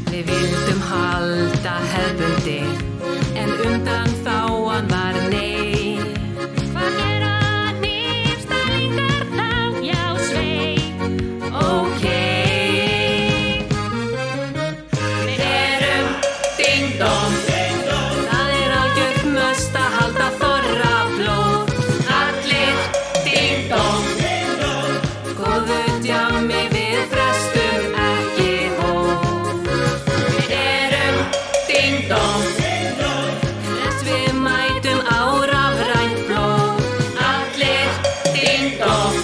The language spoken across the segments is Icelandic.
Við vildum halda hefðbundið, en undanþágan var nei. Hvað gera hnífstallingar þá? Já, svei, ókei. Við erum ding-dong, það algjört must að halda þorrablót. Allir ding-dong, góðu djammi við frestum ekki hóf. Við erum ding-dong, þess við mætum á rafrænt blóð. Allir ding-dong,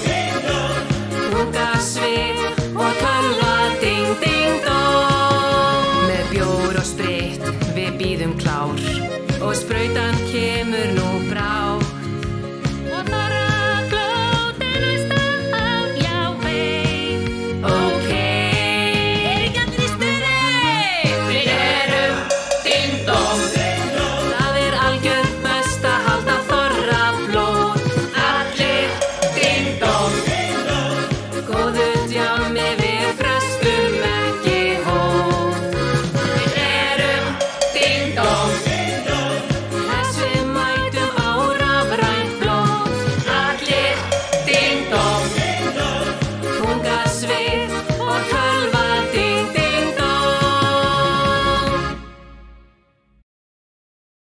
pungasvið og tölva ding-ding-dong. Með bjór og spritt við bíðum klár og sprautan